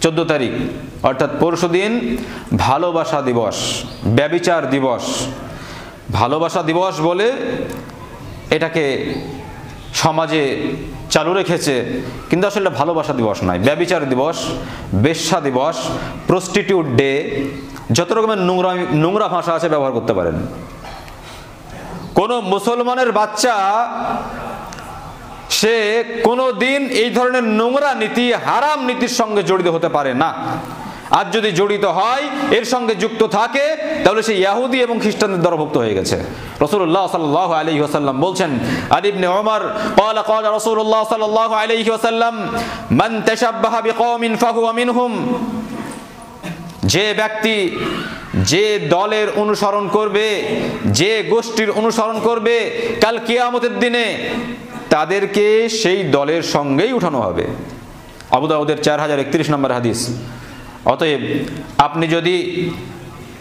14 তারিখ অর্থাৎ পরশুদিন ভালোবাসা দিবস, ব্যভিচার দিবস। ভালোবাসা দিবস বলে এটাকে সমাজে চালু রেখেছে, কিন্তু আসলে ভালোবাসা দিবস নয়, ব্যভিচার দিবস, বেশ্যা দিবস, প্রস্টিটিউট ডে, যত রকমের নোংরা ভাষা আছে ব্যবহার করতে পারেন। কোনো মুসলমানের বাচ্চা সে কোনো দিন এই ধরনের নোংরা নীতি, হারাম নীতির সঙ্গে জড়িত হতে পারে না। আর যদি জড়িত হয়, এর সঙ্গে যুক্ত থাকে, তাহলে সে ইহুদি এবং খ্রিস্টানদের দলভুক্ত হয়ে গেছে। রাসূলুল্লাহ সাল্লাল্লাহু আলাইহি ওয়াসাল্লাম বলছেন, আলী ইবনে ওমর ক্বালা ক্বালা রাসূলুল্লাহ সাল্লাল্লাহু আলাইহি ওয়াসাল্লাম, মান তাশাব্বাহা বিকওমিন ফাহুয়া মিনহুম। যে ব্যক্তি যে দলের অনুসরণ করবে, যে গোষ্ঠীর অনুসরণ করবে, কাল কিয়ামতের দিনে তাদেরকে সেই দলের সঙ্গেই উঠানো হবে। আবু দাউদের 4031 নম্বর হাদিস। অতএব আপনি যদি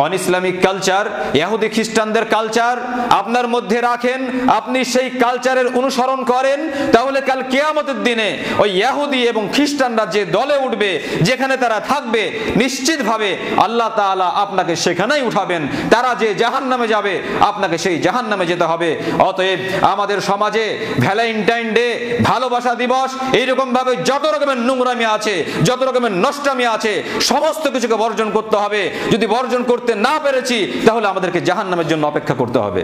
অন ইসলামিক কালচার, ইহুদি খ্রিস্টানদের কালচার আপনার মধ্যে রাখেন, আপনি সেই কালচারের অনুসরণ করেন, তাহলে কাল কিয়ামতের দিনে ওই ইহুদি এবং খ্রিস্টানরা যে দলে উঠবে, যেখানে তারা থাকবে, নিশ্চিতভাবে আল্লাহ তাআলা আপনাকে সেখানেই উঠাবেন। তারা যে জাহান্নামে যাবে, আপনাকে সেই জাহান্নামে যেতে হবে। অতএব আমাদের সমাজে ভ্যালেন্টাইন ডে, ভালোবাসা দিবস, এইরকম ভাবে যত রকমের নোংরামি আছে, যত রকমের নষ্টামি আছে, সমস্ত কিছুকে বর্জন করতে হবে। যদি বর্জন করতে না পেরেছি, তাহলে আমাদেরকে জাহান্নামের জন্য অপেক্ষা করতে হবে।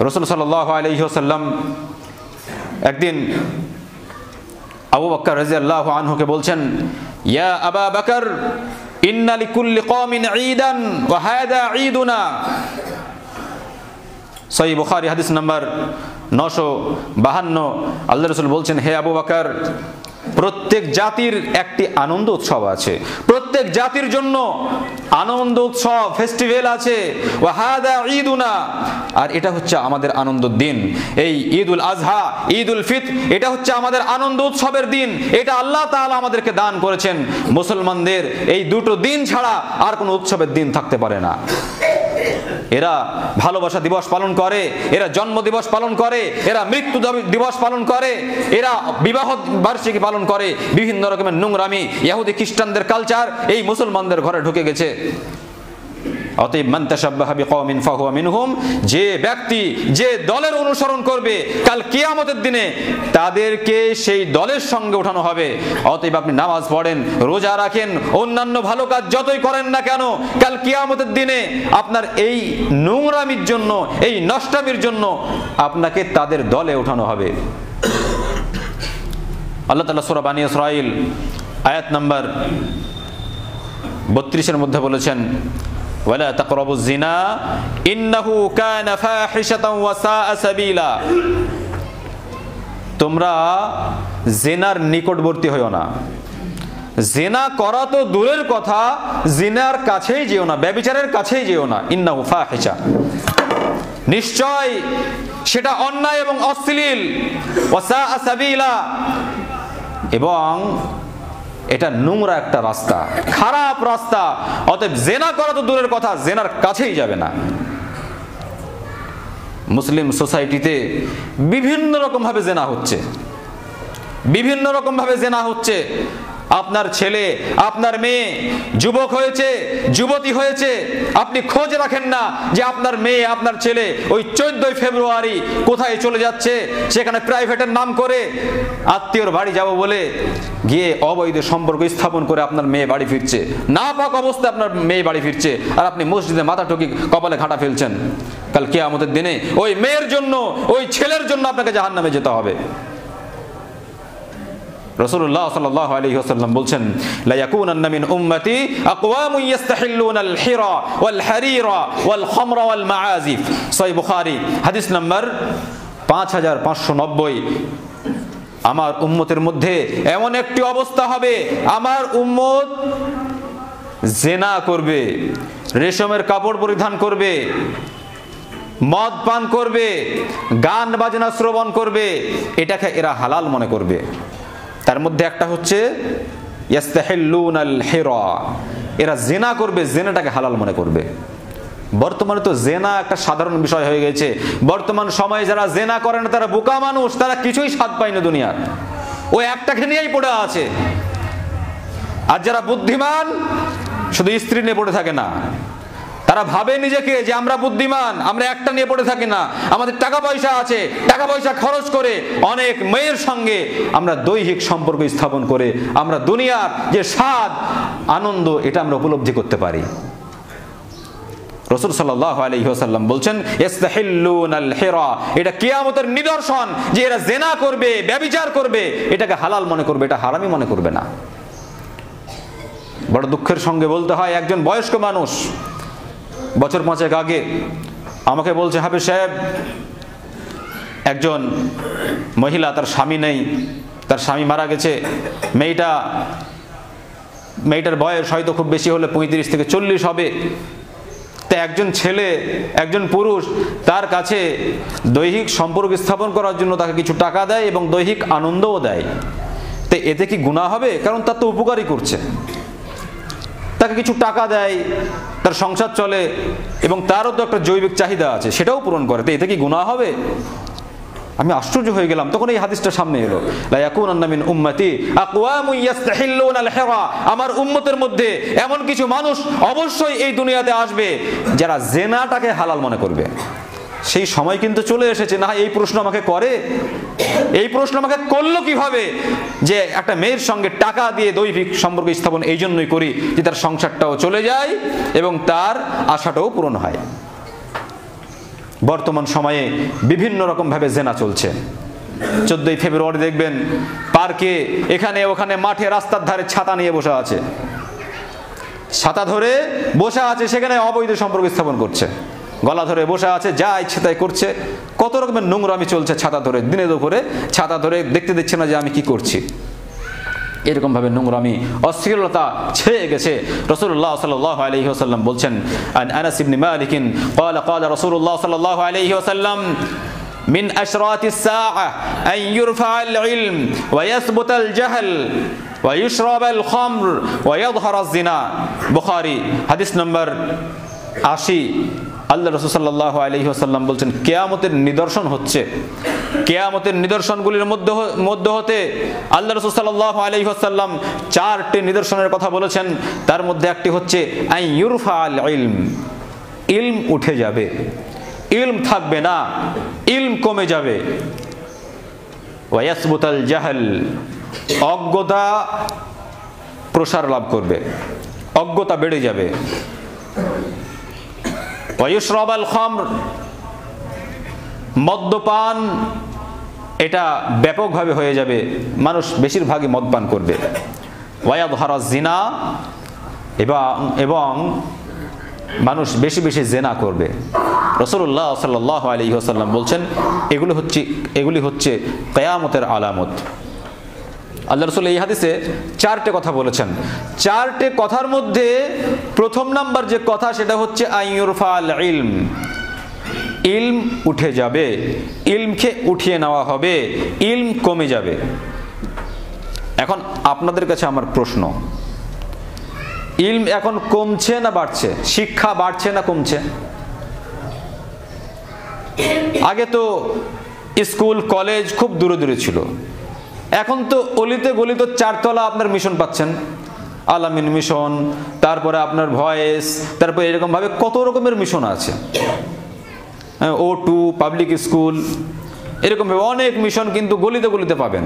রাসূল সাল্লাল্লাহু আলাইহি ওয়াসাল্লাম একদিন আবু বকর রাদিয়াল্লাহু আনহুকে বলছেন, ইয়া আবা বকর, ইন্না লিকুল্লি কওমিন ঈদান ওয়া হাযা ঈদুনা। সহিহ বুখারী হাদিস নাম্বার 952। আল্লাহর রাসূল বলছেন, হে আবু বকর, প্রত্যেক জাতির একটি আনন্দ উৎসব আছে, প্রত্যেক জাতির জন্য আনন্দ উৎসব, ফেস্টিভ্যাল আছে। ওয়া হাযা ঈদুনা, আর এটা হচ্ছে আমাদের আনন্দের দিন। এই ঈদুল আজহা, ঈদুল ফিতর, এটা হচ্ছে আমাদের আনন্দ উৎসবের দিন। এটা আল্লাহ তাআলা আমাদেরকে দান করেছেন। মুসলমানদের এই দুটো দিন ছাড়া আর কোনো উৎসবের দিন থাকতে পারে না। এরা ভালোবাসা দিবস পালন করে, এরা জন্ম দিবস পালন করে, এরা মৃত্যু দিবস পালন করে, এরা বিবাহ বার্ষিকী পালন করে। বিভিন্ন রকমের নোংরামি, ইহুদি খ্রিস্টানদের কালচার এই মুসলমানদের ঘরে ঢুকে গেছে। অতএব মান তাশাব্বাহা বিকওমিন ফাহুয়া মিনহুম, যে ব্যক্তি যে দলের অনুসরণ করবে, কাল কিয়ামতের দিনে তাদেরকে সেই দলের সঙ্গে উঠানো হবে। অতএব আপনি নামাজ পড়েন, রোজা রাখেন, অন্যান্য ভালো কাজ যতই করেন না কেন, কাল কিয়ামতের দিনে আপনার এই নোংরামির জন্য, এই নষ্টামির জন্য আপনাকে তাদের দলে উঠানো হবে। আল্লাহ তাআলা সূরা বানী ইসরাঈল আয়াত নাম্বার 32 মধ্যে বলেছেন, ওয়ালা তাকরাবুজ জিনা ইন্নাহু কানা ফাহিশাতান ওয়া সাআ সাবিলা। তোমরা জিনার নিকটবর্তী হইও না। জিনা করা তো দূরের কথা, জিনার কাছেই যেও না, ব্যভিচারের কাছেই যেও না। ইন্নাহু ফাহিশা, নিশ্চয় সেটা অন্যায় এবং অশ্লীল। ওয়া সাআ সাবিলা, এবং এটা নোংরা একটা রাস্তা, খারাপ রাস্তা। অতএব জেনা করা তো দূরের কথা, জেনার কাছেই যাবে না। মুসলিম সোসাইটিতে বিভিন্ন রকম ভাবে জেনা হচ্ছে, বিভিন্ন রকম ভাবে জেনা হচ্ছে। আপনার ছেলে, আপনার মেয়ে যুবক হয়েছে, যুবতী হয়েছে, আপনি খোঁজ রাখেন না যে আপনার মেয়ে, আপনার ছেলে ওই 14 ফেব্রুয়ারি কোথায় চলে যাচ্ছে। সেখানে প্রাইভেটের নাম করে আত্মীয়র বাড়ি যাব বলে গিয়ে অবৈধ সম্পর্ক স্থাপন করে আপনার মেয়ে বাড়ি ফিরছে, নাপাক অবস্থায় আপনার মেয়ে বাড়ি ফিরছে, আর আপনি মসজিদে মাথা ঠুকি কপালে ঘাটা ফেলছেন। কাল কিয়ামতের দিনে ওই মেয়ের জন্য, ওই ছেলের জন্য আপনাকে জাহান্নামে যেতে হবে। রাসূলুল্লাহ সাল্লাল্লাহু আলাইহি ওয়াসাল্লাম বলছেন, লা ইয়াকুনান্না মিন উম্মতি আকওয়ামুন ইস্তাহিল্লুনাল হিরা ওয়াল হারিরা ওয়াল খামরা ওয়াল মাআজিফ। সহিহ বুখারী হাদিস নাম্বার 5590। আমার উম্মতের মধ্যে এমন একটি অবস্থা হবে, আমার উম্মত জিনা করবে, রেশমের কাপড় পরিধান করবে, মদ পান করবে, গান বাজনা শ্রবণ করবে, এটাকে এরা হালাল মনে করবে। তার মধ্যে একটা হচ্ছে ইয়াস্তাহিল্লুনাল হিরা, এরা জিনা করবে, জিনাটাকে হালাল মনে করবে। বর্তমানে তো জেনা একটা সাধারণ বিষয় হয়ে গেছে। বর্তমান সময়ে যারা জেনা করে না তারা বোকা মানুষ, তারা কিছুই স্বাদ পায় না দুনিয়ার। ও একটাকে নিয়েই পড়ে আছে। আর যারা বুদ্ধিমান শুধু স্ত্রী নিয়ে পড়ে থাকে না, তারা ভাবে নিজেকে যে আমরা বুদ্ধিমান, আমরা একটা নিয়ে পড়ে থাকি না, আমাদের টাকা পয়সা আছে, টাকা পয়সা খরচ করে অনেক মেয়ের সঙ্গে আমরা দৈহিক সম্পর্ক স্থাপন করে আমরা দুনিয়ার যে স্বাদ আনন্দ এটা আমরা উপলব্ধি করতে পারি। রাসূল সাল্লাল্লাহু আলাইহি ওয়াসাল্লাম বলছেন ইস্তাহিল্লুনাল হিরা, এটা কিয়ামতের নিদর্শন যে এরা জিনা করবে, ব্যভিচার করবে, এটাকে হালাল মনে করবে, এটা হারামি মনে করবে না। বড় দুঃখের সঙ্গে বলতে হয়, একজন বয়স্ক মানুষ বছর 5 আগে আমাকে বলছে, হাফেজ সাহেব, একজন মহিলা, তার স্বামী নেই, তার স্বামী মারা গেছে, মেয়েটার বয়স হয়তো খুব বেশি হলে 35 থেকে 40 হবে। তা একজন ছেলে, একজন পুরুষ তার কাছে দৈহিক সম্পর্ক স্থাপন করার জন্য তাকে কিছু টাকা দেয় এবং দৈহিক আনন্দও দেয়। তো এতে কি গুনাহ হবে? কারণ তার তো উপকারই করছে। তাকে কিছু টাকা দেয়, তার সংসার চলে এবং তারও তো একটা জৈবিক চাহিদা আছে, সেটাও পূরণ করে, তো এতে কি গুনাহ হবে? আমি আশ্চর্য হয়ে গেলাম। তখন এই হাদিসটা সামনে এলো, লা ইয়াকুনান্না মিন উম্মতি আকওয়ামুন ইস্তাহিল্লুনাল হিরা, আমার উম্মতের মধ্যে এমন কিছু মানুষ অবশ্যই এই দুনিয়াতে আসবে যারা জিনাটাকে হালাল মনে করবে। সেই সময় কিন্তু চলে এসেছে। না, এই প্রশ্ন আমাকে করে, এই প্রশ্ন আমাকে করলো কিভাবে, যে একটা মেয়ের সঙ্গে টাকা দিয়ে দৈহিক সম্পর্ক স্থাপন এই জন্যই করি যে তার সংসারটাও চলে যায় এবং তার আশাটাও পূরণ হয়। বর্তমান সময়ে বিভিন্ন রকম ভাবে জেনা চলছে। 14ই ফেব্রুয়ারি দেখবেন পার্কে, এখানে ওখানে, মাঠে, রাস্তার ধারে ছাতা নিয়ে বসে আছে, ছাতা ধরে বসে আছে, সেখানে অবৈধ সম্পর্ক স্থাপন করছে, গলা ধরে বসে আছে, যা ইচ্ছে তাই করছে। কত রকমের নোংরামি চলছে ছাতা ধরে, দিনে দুপুরে ছাতা ধরে, দেখতে দিচ্ছে না যে আমি কি করছি। এরকম ভাবে নোংরামি, অশ্লীলতা ছেয়ে গেছে। রাসূলুল্লাহ সাল্লাল্লাহু আলাইহি ওয়াসাল্লাম বলছেন, আন আনাস ইবনে মালিক قال قال রাসূলুল্লাহ সাল্লাল্লাহু আলাইহি ওয়াসাল্লাম মিন আশরাতিস সাআহ আন ইরফা'আল ইলম ওয়া ইয়াসবুতাল জাহল ওয়া ইশরাবাল খামর ওয়া ইয়াযহারাজ জিনা। বুখারী হাদিস নম্বর 80। আল্লাহ রাসূল সাল্লাল্লাহু আলাইহি ওয়াসাল্লাম বলছেন, কিয়ামতের নিদর্শন হচ্ছে, কিয়ামতের নিদর্শনগুলির মধ্যে হতে আল্লাহ রাসূল সাল্লাল্লাহু আলাইহি ওয়াসাল্লাম 4টি নিদর্শনের কথা বলেছেন। তার মধ্যে একটি হচ্ছে আন ইরফা'আল ইলম, ইলম উঠে যাবে, ইলম থাকবে না, ইলম কমে যাবে। ওয়া ইয়াসবুতাল জাহল, অজ্ঞতা প্রসার লাভ করবে, অজ্ঞতা বেড়ে যাবে। ওয়া ইশরাবাল খামর, মদ্যপান এটা ব্যাপকভাবে হয়ে যাবে, মানুষ বেশিরভাগই মদপান করবে। ওয়া ইয়াযহারাজ জিনা, এবং মানুষ বেশি বেশি জেনা করবে। রাসূলুল্লাহ সাল্লাল্লাহু আলাইহি ওয়াসাল্লাম বলছেন, এগুলি হচ্ছে কিয়ামতের আলামত। আল্লাহ রাসূল এই হাদিসে 4টে কথা বলেছেন। 4টে কথার মধ্যে প্রথম নাম্বার যে কথা সেটা হচ্ছে আইয়ুরফাল ইলম, ইলম উঠে যাবে, ইলমকে উঠিয়ে নেওয়া হবে, ইলম কমে যাবে। এখন আপনাদের কাছে আমার প্রশ্ন, ইলম এখন কমছে না বাড়ছে? শিক্ষা বাড়ছে না কমছে? আগে তো স্কুল কলেজ খুব দূরে দূরে ছিল, এখন তো অলিতে গলিতে 4 তলা আপনার মিশন পাচ্ছেন, আলামিন মিশন, তারপরে আপনার ভয়েস, তারপরে এরকম ভাবে কত রকমের মিশন আছে, O2 পাবলিক স্কুল, এরকম ভাবে অনেক মিশন কিন্তু গলিতে গলিতে পাবেন।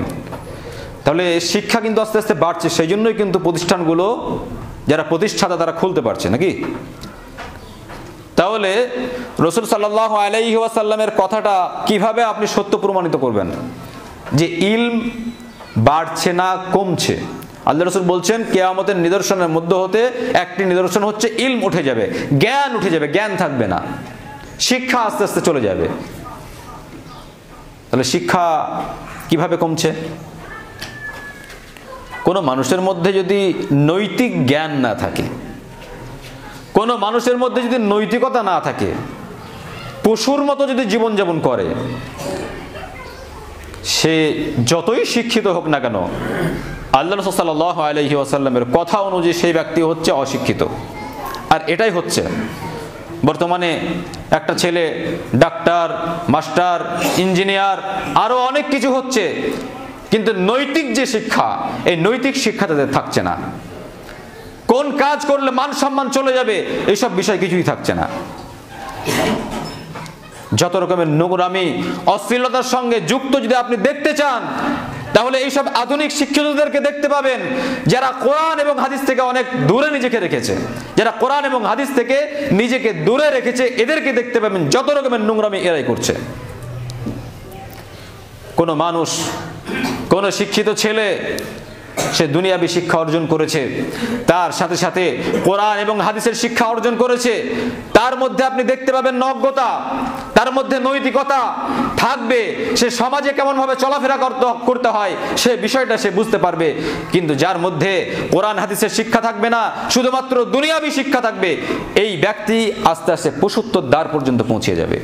তাহলে শিক্ষা কিন্তু আস্তে আস্তে বাড়ছে, সেই জন্যই কিন্তু প্রতিষ্ঠানগুলো যারা প্রতিষ্ঠাতা তারা খুলতে পারছে নাকি। তাহলে রাসূল সাল্লাল্লাহু আলাইহি ওয়াসাল্লামের কথাটা কিভাবে আপনি সত্য প্রমাণিত করবেন যে ইলম বাড়ছে না কমছে? আল্লাহ রাসূল বলছেন, কিয়ামতের নিদর্শনের মধ্যে হতে একটি নিদর্শন হচ্ছে ইলম উঠে যাবে, জ্ঞান উঠে যাবে, জ্ঞান থাকবে না, শিক্ষা আস্তে আস্তে চলে যাবে। তাহলে শিক্ষা কিভাবে কমছে? কোনো মানুষের মধ্যে যদি নৈতিক জ্ঞান না থাকে, কোনো মানুষের মধ্যে যদি নৈতিকতা না থাকে, পশুর মতো যদি জীবনযাপন করে, সে যতই শিক্ষিত হোক না কেন, আল্লাহ রাসূল সাল্লাল্লাহু আলাইহি ওয়াসাল্লামের কথা অনুযায়ী সেই ব্যক্তি হচ্ছে অশিক্ষিত। আর এটাই হচ্ছে বর্তমানে, একটা ছেলে ডাক্তার, মাস্টার, ইঞ্জিনিয়ার, আরো অনেক কিছু হচ্ছে, কিন্তু নৈতিক যে শিক্ষা, এই নৈতিক শিক্ষা তাদের থাকছে না। কোন কাজ করলে মান সম্মান চলে যাবে এইসব বিষয় কিছুই থাকছে না। যত রকমের নোংরামি অশ্লীলতার সঙ্গে যুক্ত যদি আপনি দেখতে চান, তাহলে এইসব আধুনিক শিক্ষিতদেরকে দেখতে পাবেন যারা কোরআন এবং হাদিস থেকে অনেক দূরে নিজেকে রেখেছে, যারা কোরআন এবং হাদিস থেকে নিজেকে দূরে রেখেছে, এদেরকে দেখতে পাবেন যত রকমের নোংরামি এরাই করছে। কোনো মানুষ, কোনো শিক্ষিত ছেলে সে দুনিয়াবী শিক্ষা অর্জন করেছে, তার সাথে সাথে কোরআন এবং হাদিসের শিক্ষা অর্জন করেছে, তার মধ্যে আপনি দেখতে পাবেন নগ্নতা, তার মধ্যে নৈতিকতা থাকবে, সে সমাজে কেমন ভাবে চলাফেরা করতে হয় সে বিষয়টা সে বুঝতে পারবে। কিন্তু যার মধ্যে কোরআন হাদিসের শিক্ষা থাকবে না, শুধুমাত্র দুনিয়াবী শিক্ষা থাকবে, এই ব্যক্তি আস্তে আস্তে পশুত্বের দ্বার পর্যন্ত পৌঁছে যাবে।